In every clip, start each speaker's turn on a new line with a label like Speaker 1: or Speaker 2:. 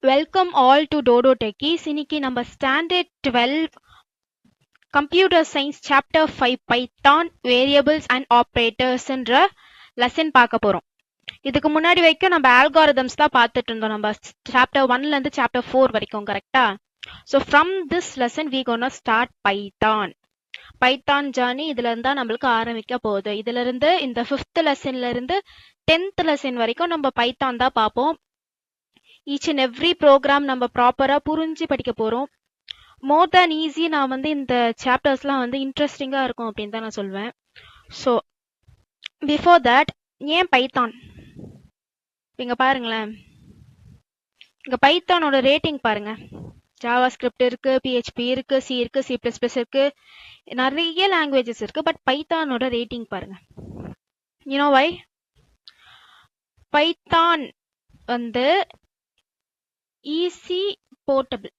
Speaker 1: Welcome all to Dodo Techies. இன்னைக்கு நம்ம standard 12 computer science chapter 5 Python variables and ஆப்ரேட்டர்ஸ்ன்ற lesson பார்க்க போறோம். இதுக்கு முன்னாடி வரைக்கும் நம்ம ஆல்காரிதம்ஸ் தான் பார்த்துட்டு இருந்தோம். நம்ம சாப்டர் 1ல இருந்து சாப்டர் 4 வரைக்கும், கரெக்டா? So from this lesson we gonna start Python journey இதுல இருந்தா நம்மளுக்கு ஆரம்பிக்க போகுது. இதுல இருந்து இந்த 5th லெசன்ல இருந்து 10th லெசன் வரைக்கும் நம்ம பைத்தான் தான் பார்ப்போம். ஈச் அண்ட் எவ்ரி ப்ரோக்ராம் நம்ம ப்ராப்பராக புரிஞ்சு படிக்க போகிறோம். மோர் தேன் ஈஸி. நான் வந்து இந்த சாப்டர்ஸ்லாம் வந்து இன்ட்ரெஸ்டிங்காக இருக்கும் அப்படின்னு தான் நான் சொல்வேன். ஸோ பிஃபோர் தட், ஏன் பைத்தான்? இங்கே பாருங்களேன், இங்கே பைத்தானோட ரேட்டிங் பாருங்க. ஜாவா ஸ்கிரிப்ட் இருக்கு, PHP இருக்கு, C இருக்கு, C++ இருக்கு, நிறைய லாங்குவேஜஸ் இருக்கு. பட் பைத்தானோட ரேட்டிங் பாருங்க. You know why? பைத்தான் வந்து easy portable,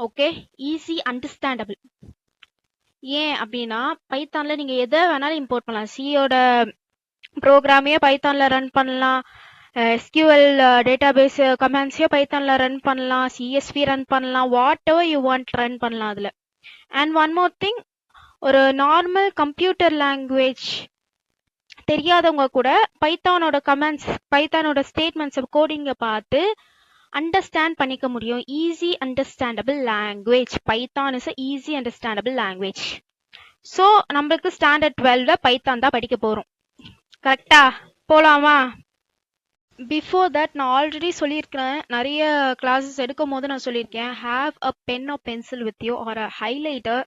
Speaker 1: okay, easy understandable. ஏன் அப்படின்னா பைத்தான்ல நீங்க எதை வேணாலும் இம்போர்ட் பண்ணலாம். சியோட ப்ரோக்ராமையே பைத்தான்ல ரன் பண்ணலாம், SQL டேட்டாபேஸ் கமாண்ட்ஸையோ பைத்தான்ல ரன் பண்ணலாம், CSV ரன் பண்ணலாம், whatever you want run பண்ணலாம் அதுல. அண்ட் ஒன் மோர் திங், ஒரு நார்மல் கம்ப்யூட்டர் லாங்குவேஜ் தெரியாதவங்க கூட பைத்தானோட கமாண்ட்ஸ், பைத்தானோட ஸ்டேட்மெண்ட்ஸ், கோடிங்கை பார்த்து அண்டர்ஸ்டாண்ட் பண்ணிக்க முடியும். Easy understandable language. Python is easy understandable language. So நம்மளுக்கு ஸ்டாண்டர்ட் 12ல பைத்தான் தான் படிக்க போகிறோம், கரெக்டா? போகலாமா? பிஃபோர் தட் நான் ஆல்ரெடி சொல்லியிருக்கிறேன், நிறைய கிளாஸஸ் எடுக்கும் போது நான் சொல்லியிருக்கேன், have a pen or pencil with you or a highlighter.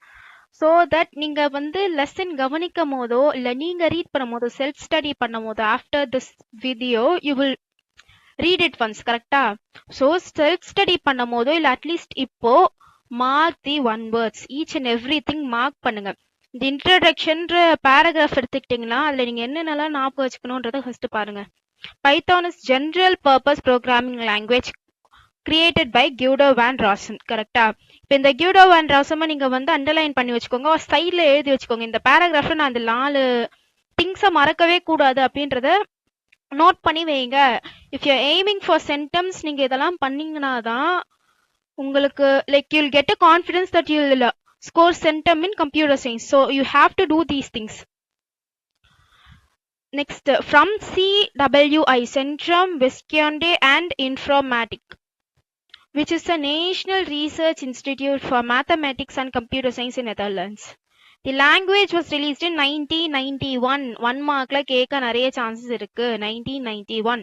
Speaker 1: So that நீங்கள் வந்து லெசன் கவனிக்கும் போதோ இல்லை நீங்கள் ரீட் பண்ணும் போதோ, செல்ஃப் ஸ்டடி பண்ணும் போதோ, after this video you will read it once, கரெக்டா? ஸோ செல்ஃப் ஸ்டடி பண்ணும் போதோ இல்லை அட்லீஸ்ட் இப்போ mark the one words, each and every thing mark பண்ணுங்க. இந்த இன்ட்ரடக்ஷன்ற பேராகிராஃப் எடுத்துக்கிட்டிங்கன்னா அதில் நீங்கள் என்னென்னலாம் ஞாபகம் வச்சுக்கணுன்றதை ஃபர்ஸ்ட் பாருங்க. Python is general purpose programming language created by Guido van Rossum, கரெக்டா? இப்போ இந்த கியூடோ வேன் ராசமை நீங்கள் வந்து அண்டர்லைன் பண்ணி வச்சுக்கோங்க, சைடில் எழுதி வச்சுக்கோங்க. இந்த பேராகிராஃபில் நான் அந்த 4 திங்ஸை மறக்கவே கூடாது அப்படின்றத நோட் பண்ணி வைங்க. If you aiming for centums, நீங்க இதெல்லாம் பண்ணீங்கன்னா தான் உங்களுக்கு like you will get a confidence that you will score centum in computer science. So you have to do these things. Next, from CWI, Centrum Wisconsin and Informatic, which is a national research institute for mathematics and computer science in Netherlands. The language was released in 1991. 1 markla கேட்க நிறைய chances இருக்கு. 1991.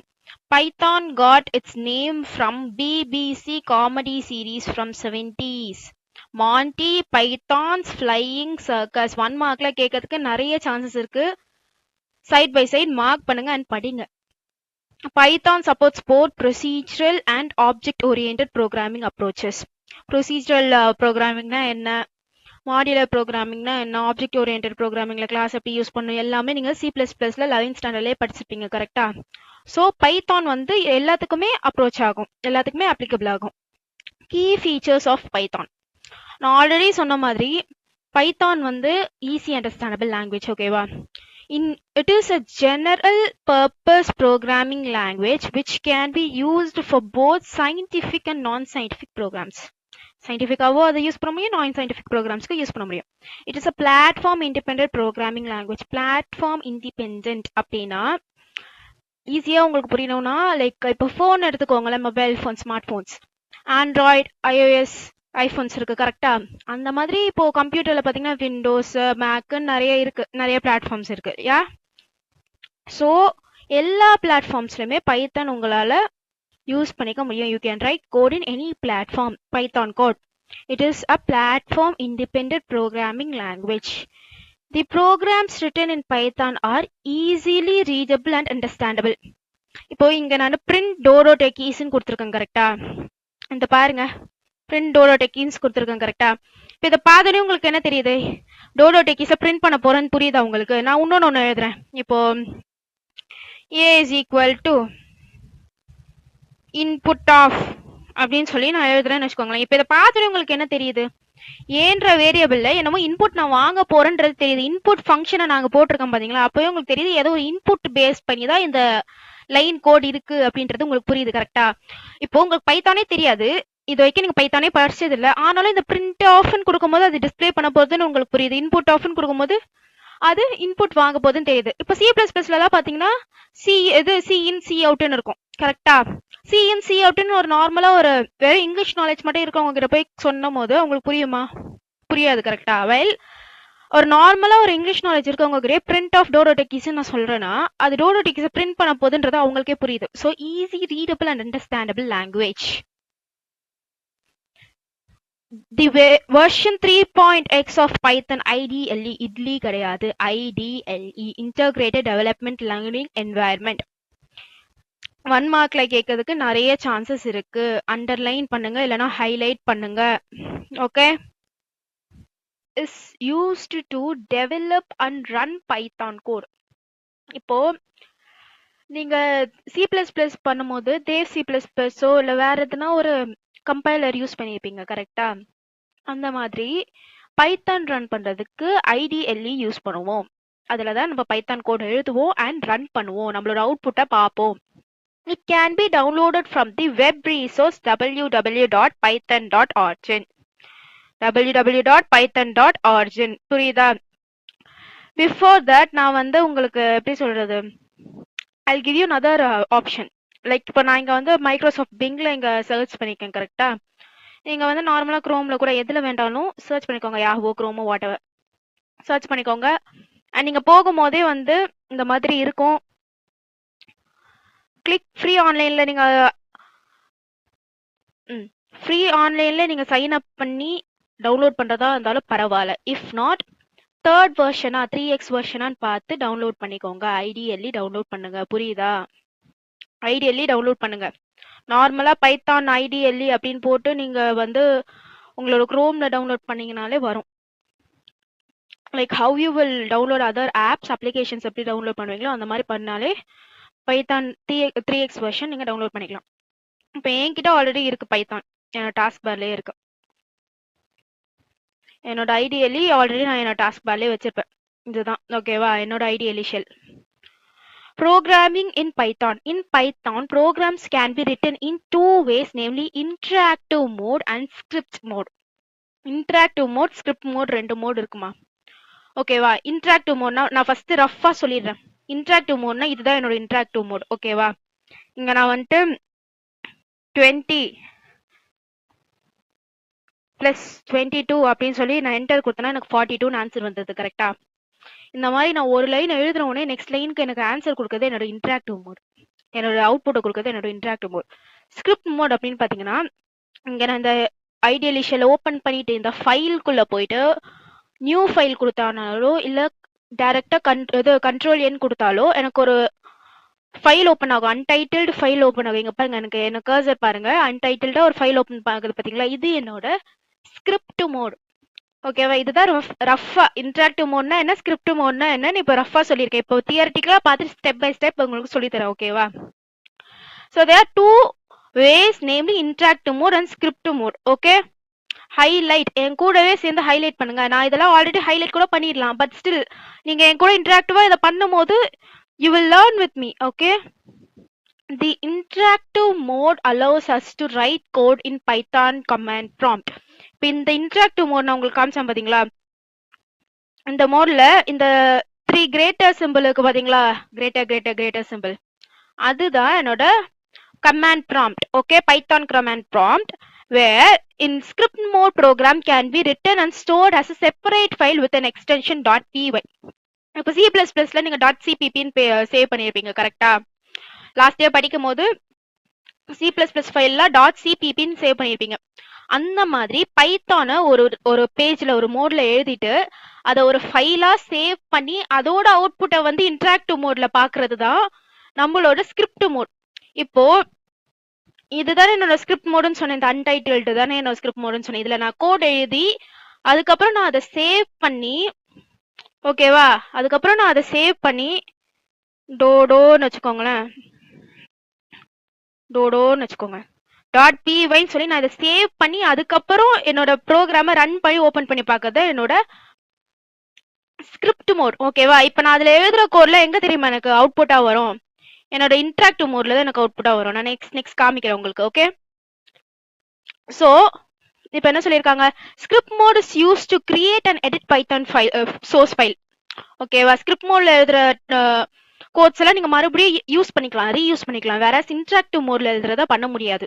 Speaker 1: Python got its name from BBC comedy series from 70s. Monty Python's Flying Circus. 1 markla கேட்கறதுக்கு நிறைய chances இருக்கு. Side by side mark பண்ணுங்க and படிங்க. Python supports both procedural and object-oriented programming approaches. Procedural programmingனா என்ன, modular ப்ரோக்ராமிங்னா என்ன, object oriented ப்ரோக்ராமிங்ல class எப்படி use பண்ணணும், எல்லாமே நீங்கள் C++ல 11th ஸ்டாண்டர்ட்லேயே படிச்சிருப்பீங்க, கரெக்டா? ஸோ பைத்தான் வந்து எல்லாத்துக்குமே அப்ரோச் ஆகும், எல்லாத்துக்குமே அப்ளிகபிள் ஆகும். கீ ஃபீச்சர்ஸ் ஆஃப் பைத்தான், நான் ஆல்ரெடி சொன்ன மாதிரி பைத்தான் வந்து ஈஸி அண்டர்ஸ்டாண்டபிள் லாங்குவேஜ், ஓகேவா? It is a general purpose programming language which can be used for both scientific and non-scientific programs. சயின்டிஃபிக்காவோ அதை யூஸ் பண்ண முடியும், நான் சயின்டிஃபிக் ப்ரோக்ராம்ஸ்க்கு யூஸ் பண்ண முடியும். It is a platform independent programming language. Platform independent அப்படின்னா ஈஸியாக உங்களுக்கு புரியணும்னா, லைக் இப்போ ஃபோன் எடுத்துக்கோங்களேன், mobile phone, smart phones, Android, iOS, iPhones இருக்கு, கரெக்டா? அந்த மாதிரி இப்போ கம்ப்யூட்டர்ல பார்த்தீங்கன்னா விண்டோஸ், மேக்குன்னு நிறைய இருக்கு, நிறைய பிளாட்ஃபார்ம்ஸ் இருக்கு, யா? ஸோ எல்லா பிளாட்ஃபார்ம்ஸ்லையுமே பைத்தான் உங்களால் யூஸ் பண்ணிக்க முடியும். You can write code in any platform. Python code. It is a platform independent programming language. The programs written in Python are easily readable and understandable. இப்போ இங்க நான் print dodo techies கொடுத்துருக்கேன், கரெக்டா? இந்த பாருங்க, print dodo techies கொடுத்துருக்கேன், கரெக்டா? இப்போ இதை பார்த்தோன்னே உங்களுக்கு என்ன தெரியுது? dodo techies பிரிண்ட் பண்ண போறேன்னு புரியுதா உங்களுக்கு? நான் இன்னொன்று எழுதுறேன். இப்போ A is equal to input of அப்படின்னு சொல்லி நான் எழுதுறேன்னு வச்சுக்கோங்களேன். இப்போ இதை பார்த்துட்டு உங்களுக்கு என்ன தெரியுது? ஏன்ற வேரியபிள்ல என்னமோ இன்புட் நான் வாங்க போறேன்றது தெரியுது. இன்புட் ஃபங்க்ஷனை நாங்கள் போட்டிருக்கோம் பார்த்தீங்களா? அப்போயே உங்களுக்கு தெரியுது ஏதோ ஒரு இன்புட் பேஸ் பண்ணி தான் இந்த லைன் கோட் இருக்கு அப்படின்றது உங்களுக்கு புரியுது கரெக்டா? இப்போ உங்களுக்கு பைத்தானே தெரியாது, இது வரைக்கும் நீங்க பைத்தானே படிச்சது இல்ல, ஆனாலும் இந்த பிரிண்ட் ஆஃப்னு கொடுக்கும்போது அது டிஸ்ப்ளே பண்ண போகுதுன்னு உங்களுக்கு புரியுது. இன்புட் ஆஃப்னு கொடுக்கும்போது அது இன்புட் வாங்க போகுதுன்னு தெரியுது. இப்போ C++லாம் பாத்தீங்கன்னா சி இன் சி அவுட்னு இருக்கும் கரெக்டா? சி இன் சி அவுட்னு ஒரு நார்மலா ஒரு வெறும் இங்கிலீஷ் நாலேஜ் மட்டும் இருக்கவங்க கிட்ட போய் சொன்னும் போது உங்களுக்கு புரியுமா? புரியாது கரெக்டா? வெல் ஒரு நார்மலா ஒரு இங்கிலீஷ் நாலேஜ் இருக்கவங்க கிட்டே பிரிண்ட் ஆஃப் டோரோடெக்கிஸ் நான் சொல்றேன்னா அது டோரோடெக்கிஸ் பிரிண்ட் பண்ண போகுதுன்றது அவங்களுக்கே புரியுது. So easy readable and understandable language. The version 3.x of Python IDLE idli கிடையாது, IDLE Integrated Development Learning Environment. 1 மார்க்ல கேட்கறதுக்கு நிறைய சான்சஸ் இருக்கு. அண்டர்லைன் பண்ணுங்க இல்லனா ஹைலைட் பண்ணுங்க. Okay. is used to develop and run Python code. இப்போ நீங்க C++ பண்ணும்போது தேவ் C++ஓ இல்ல வேற எதுனா ஒரு கம்பைலர் யூஸ் பண்ணியிருப்பீங்க கரெக்டா? அந்த மாதிரி பைத்தான் ரன் பண்றதுக்கு IDLE யூஸ் பண்ணுவோம். அதுல தான் நம்ம பைத்தான் கோட் எழுதுவோம் அண்ட் ரன் பண்ணுவோம், நம்மளோட அவுட்புட்டை பார்ப்போம். It can be downloaded from the web resource www.python.origin. www.python.origin புரியுதா? Before that நான் வந்து உங்களுக்கு எப்படி சொல்றது, I'll give you another option. Like இப்போ நான் இங்க வந்து மைக்ரோசாஃப்ட் பிங்ல இங்க சர்ச் பண்ணிக்கேன் கரெக்டா? நீங்க வந்து நார்மலா குரோம்ல கூட எதுல வேண்டாலும் சர்ச் பண்ணிக்கோங்க, யாஹோ குரோமோ வாட் எவர் சர்ச் பண்ணிக்கோங்க. அண்ட் நீங்க போகும்போதே வந்து இந்த மாதிரி இருக்கும். கிளிக் ஃப்ரீ ஆன்லைன்ல நீங்க ஃப்ரீ ஆன்லைன்ல நீங்க சைன் அப் பண்ணி டவுன்லோட் பண்றதா இருந்தாலும் பரவாயில்ல. இஃப் நாட் தேர்ட் வெர்ஷனா 3x வெர்ஷனான்னு பார்த்து டவுன்லோட் பண்ணிக்கோங்க. IDLE டவுன்லோட் பண்ணுங்க. புரியுதா? IDLE டவுன்லோட் பண்ணுங்க. நார்மலா பைத்தான் IDLE அப்படின்னு போட்டு நீங்க வந்து உங்களோட குரோம்ல டவுன்லோட் பண்ணீங்கனாலே வரும். Like how you will download other apps applications எப்படி டவுன்லோட் பண்ணுவீங்களோ அந்த மாதிரி பண்ணாலே பைத்தான் 3x வெர்ஷன் நீங்க டவுன்லோட் பண்ணிக்கலாம். இப்போ என்கிட்ட ஆல்ரெடி இருக்கு பைத்தான், என்னோட டாஸ்க் பார்லயே இருக்கு. என்னோட IDLE ஆல்ரெடி நான் என்னோட டாஸ்க் பார்லயே வச்சிருப்பேன். இதுதான் ஓகேவா என்னோட IDLE shell. Programming in Python. In Python, programs can be written in two ways, namely interactive mode and script mode. Interactive mode, script mode ரெண்டு மோட் இருக்குமா? ஓகேவா? இன்டராக்டிவ் மோட்னா நான் ஃபர்ஸ்ட் ரஃபா சொல்லிடுறேன். இன்டராக்டிவ் மோட்னா இதுதான் என்னோட இன்டராக்டிவ் மோட். ஓகேவா? இங்க நான் வந்துட்டு 20 + 22 அப்படின்னு சொல்லி நான் என்டர் கொடுத்தேன்னா எனக்கு 42 ஆன்சர் வந்தது கரெக்டா? இந்த மாதிரி நான் ஒரு லைன் எழுதுன உடனே நெக்ஸ்ட் லைனுக்கு எனக்கு ஆன்சர் கொடுக்கறது என்னோட இன்டராக்டிவ் மோட், என்னோட அவுட்புட்டை கொடுக்கறது என்னோட இன்டராக்டிவ் மோட். ஸ்கிரிப்ட் மோட் அப்படின்னு பார்த்தீங்கன்னா இங்கே நான் இந்த IDLE ஷெல் ஓப்பன் பண்ணிட்டு இந்த ஃபைலுக்குள்ள போயிட்டு நியூ ஃபைல் கொடுத்தானாலோ இல்லை டைரக்டாக கண்ட்ரோல் எண் கொடுத்தாலோ எனக்கு ஒரு ஃபைல் ஓப்பன் ஆகும். அன்டைட்டில்டு ஃபைல் ஓப்பன் ஆகும். இங்கே பாருங்க, எனக்கு கர்சர் பாருங்க, அன்டைட்டில்டா ஒரு ஃபைல் ஓப்பன் ஆகுது பார்த்தீங்களா? இது என்னோட ஸ்கிரிப்ட் மோட். ஓகேவா? இதுதான் ரஃபா இன்டராக்டிவ் மோட்னா என்ன, ஸ்கிரிப்ட் மோட்னா என்னன்னு இப்போ ரஃபா சொல்லியிருக்கேன். இப்போ தியரிட்டிக்கலா பார்த்து ஸ்டெப் பை ஸ்டெப் உங்களுக்கு சொல்லித்தரேன். ஓகேவா? So there are two ways, namely interactive mode and script mode. Okay, highlight என் கூடவே சேர்ந்து ஹைலைட் பண்ணுங்க. நான் இதெல்லாம் ஆல்ரெடி ஹைலைட் கூட பண்ணிடலாம், பட் ஸ்டில் நீங்க என் கூட இன்டராக்டிவா இதை பண்ணும்போது you will learn with me. Okay, the interactive mode allows us to write code in Python command prompt. இப்போ இந்த இன்டராக்டிவ் மோட் நான் உங்களுக்கு காமிச்சேன் பாத்தீங்களா? இந்த மோட்ல இந்த 3 கிரேட்டர் சிம்பிள் இருக்கு பாத்தீங்களா? கிரேட்டர் சிம்பிள், அதுதான் என்னோட command prompt. Okay, Python command prompt where in script mode program can be written and stored as a separate file with an extension .py. இப்போ C++ல நீங்க .cpp ன்னு சேவ் பண்ணிருப்பீங்க கரெக்டா? லாஸ்ட் இயர் படிக்கும் போது C++ ஃபைல்ல .cpp ன்னு சேவ் பண்ணிருப்பீங்க. அந்த மாதிரி பைத்தானை ஒரு பேஜ்ல ஒரு மோட்ல எழுதிட்டு அதை ஒரு ஃபைலா சேவ் பண்ணி அதோட அவுட்புட்டை வந்து இன்டராக்டிவ் மோட்ல பாக்குறது தான் நம்மளோட ஸ்கிரிப்ட் மோட். இப்போ இதுதானே என்னோட ஸ்கிரிப்ட் மோடுன்னு சொன்னேன், இந்த அன்டைட்டில்டு தானே என்னோட ஸ்கிரிப்ட் மோடுன்னு சொன்னேன். இதுல நான் கோட் எழுதி அதுக்கப்புறம் நான் அதை சேவ் பண்ணி, ஓகேவா, அதுக்கப்புறம் நான் அதை சேவ் பண்ணி டோடோன்னு வச்சுக்கோங்களேன், .pyன்னு சொல்லி நான் இதை சேவ் பண்ணி அதுக்கப்புறம் என்னோட ப்ரோக்ராமை ரன் பண்ணி ஓபன் பண்ணி பார்க்கறது என்னோட ஸ்கிரிப்ட் மோட். ஓகேவா? இப்போ நான் அதுல எழுதுற கோட்ல எங்க தெரியுமா எனக்கு அவுட்புட்டா வரும்? என்னோட இன்டராக்டிவ் மோட்ல தான் எனக்கு அவுட்புட்டா வரும். நான் நெக்ஸ்ட் காமிக்கிறேன் உங்களுக்கு. ஓகே, ஸோ இப்போ என்ன சொல்லியிருக்காங்க, script mode is use to create and edit Python file source file. ஓகேவா, ஸ்கிரிப்ட் மோட்ல எழுதுற கோட்ஸ் எல்லாம் நீங்க மறுபடியும் யூஸ் பண்ணிக்கலாம், ரீயூஸ் பண்ணிக்கலாம். வேற இன்டராக்டிவ் மோட்ல எழுதுறத பண்ண முடியாது.